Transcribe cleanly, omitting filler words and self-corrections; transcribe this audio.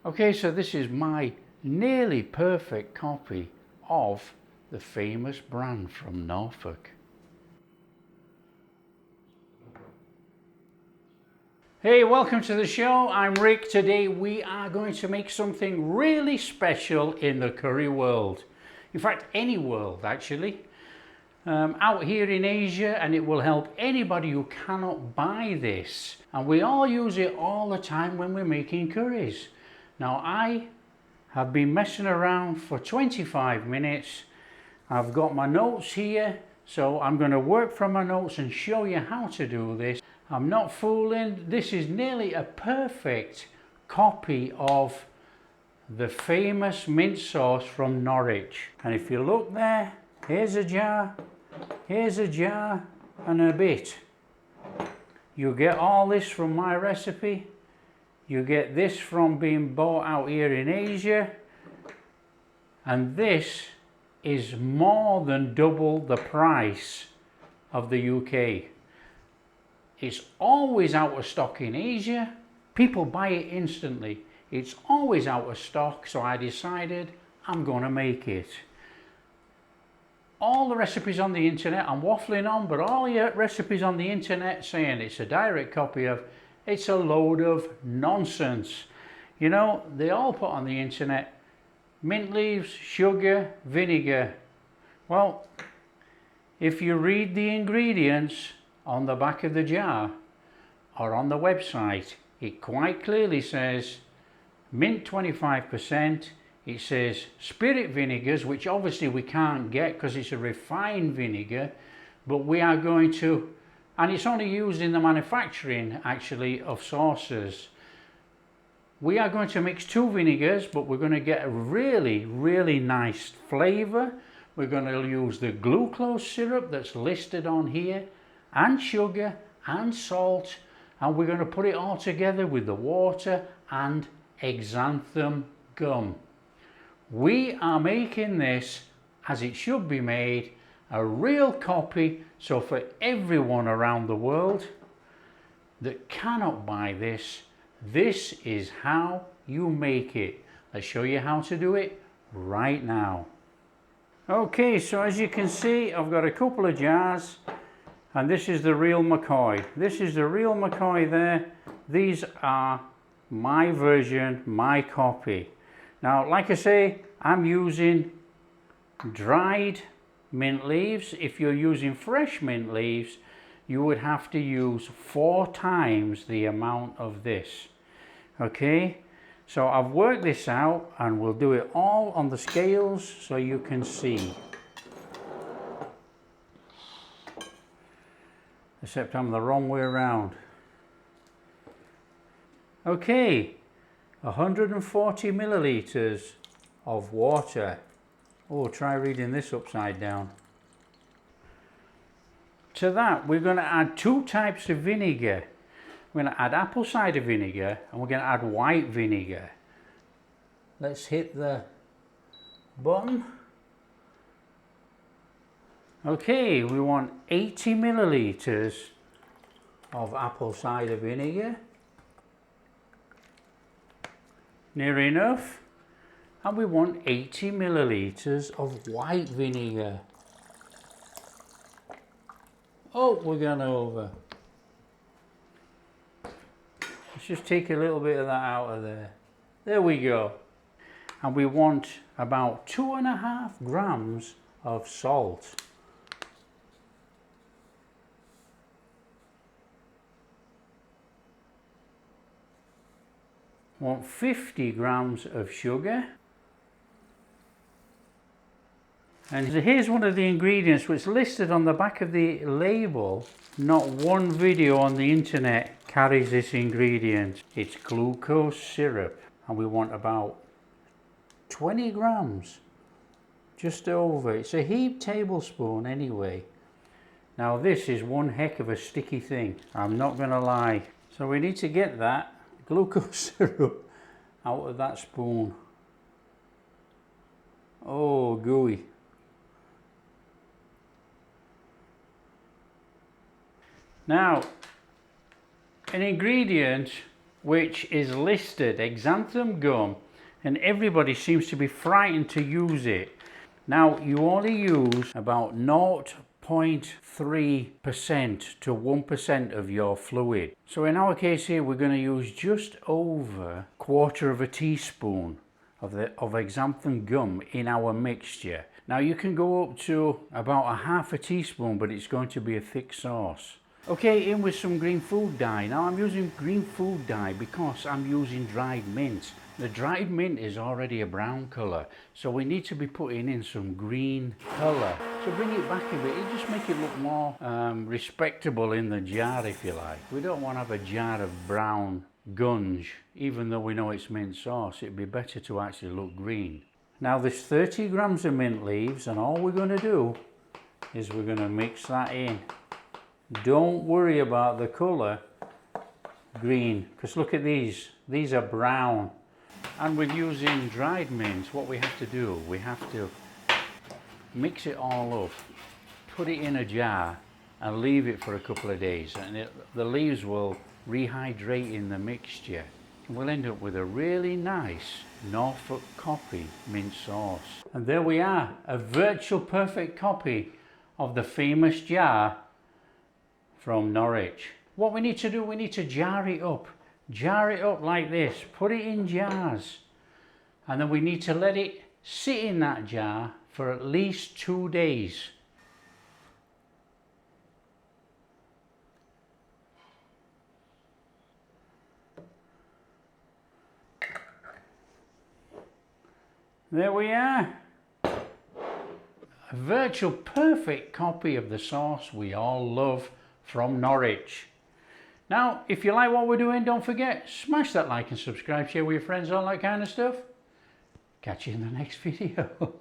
Okay, so this is my nearly perfect copy of the famous brand from Norfolk. Hey, welcome to the show. I'm Rick. Today we are going to make something really special in the curry world. In fact, any world actually. Out here in Asia, and it will help anybody who cannot buy this. And we all use it all the time when we're making curries. Now I have been messing around for 25 minutes. I've got my notes here, so I'm going to work from my notes and show you how to do this. I'm not fooling. This is nearly a perfect copy of the famous mint sauce from Norwich. And if you look there, here's a jar and a bit. You get all this from my recipe. You get this from being bought out here in Asia. And this is more than double the price of the UK. It's always out of stock in Asia. People buy it instantly. It's always out of stock, so I decided I'm going to make it. All the recipes on the internet, I'm waffling on, but all the recipes on the internet saying it's a direct copy of, it's a load of nonsense. You know, they all put on the internet mint leaves, sugar, vinegar. Well, if you read the ingredients on the back of the jar or on the website, it quite clearly says mint 25%. It says spirit vinegars, which obviously we can't get because it's a refined vinegar, but we are going to, and it's only used in the manufacturing actually of sauces. We are going to mix two vinegars, but we're going to get a really, really nice flavor. We're going to use the glucose syrup that's listed on here, and sugar and salt, and we're going to put it all together with the water and xanthan gum. We are making this as it should be made, a real copy, so for everyone around the world that cannot buy this, this is how you make it. Let's show you how to do it right now. Okay, so as you can see, I've got a couple of jars, and this is the real McCoy. This is the real McCoy there. These are my version, my copy. Now, like I say, I'm using dried mint leaves. If you're using fresh mint leaves, you would have to use 4 times the amount of this. Okay, so I've worked this out, and we'll do it all on the scales so you can see. Except I'm the wrong way around. Okay, 140 milliliters of water. Oh, try reading this upside down. To that, we're going to add 2 types of vinegar. We're going to add apple cider vinegar, and we're going to add white vinegar. Let's hit the button. Okay, we want 80 milliliters of apple cider vinegar. Near enough. And we want 80 milliliters of white vinegar. Oh, we're going over. Let's just take a little bit of that out of there. There we go. And we want about 2.5 grams of salt. Want 50 grams of sugar. And here's one of the ingredients which is listed on the back of the label. Not one video on the internet carries this ingredient. It's glucose syrup, and we want about 20 grams, just over. It's a heaped tablespoon anyway. Now this is one heck of a sticky thing, I'm not going to lie. So we need to get that glucose syrup out of that spoon. Oh, gooey. Now, an ingredient which is listed, xanthan gum, and everybody seems to be frightened to use it. Now, you only use about 0.3% to 1% of your fluid. So in our case here, we're going to use just over 1/4 teaspoon of xanthan gum in our mixture. Now you can go up to about 1/2 teaspoon, but it's going to be a thick sauce. Okay, in with some green food dye. Now I'm using green food dye because I'm using dried mint. The dried mint is already a brown colour, so we need to be putting in some green colour to bring it back a bit. It just make it look more respectable in the jar, if you like. We don't want to have a jar of brown gunge, even though we know it's mint sauce. It'd be better to actually look green. Now there's 30 grams of mint leaves, and all we're going to do is we're going to mix that in. Don't worry about the colour green, because look at these are brown. And with using dried mint, what we have to do, we have to mix it all up, put it in a jar and leave it for a couple of days, and the leaves will rehydrate in the mixture, and we'll end up with a really nice Norfolk copy mint sauce. And there we are, a virtual perfect copy of the famous jar from Norwich. What we need to do, we need to jar it up like this, put it in jars, and then we need to let it sit in that jar for at least 2 days. There we are, a virtual perfect copy of the sauce we all love from Norwich. Now, if you like what we're doing, don't forget, smash that like and subscribe, share with your friends, all that kind of stuff. Catch you in the next video.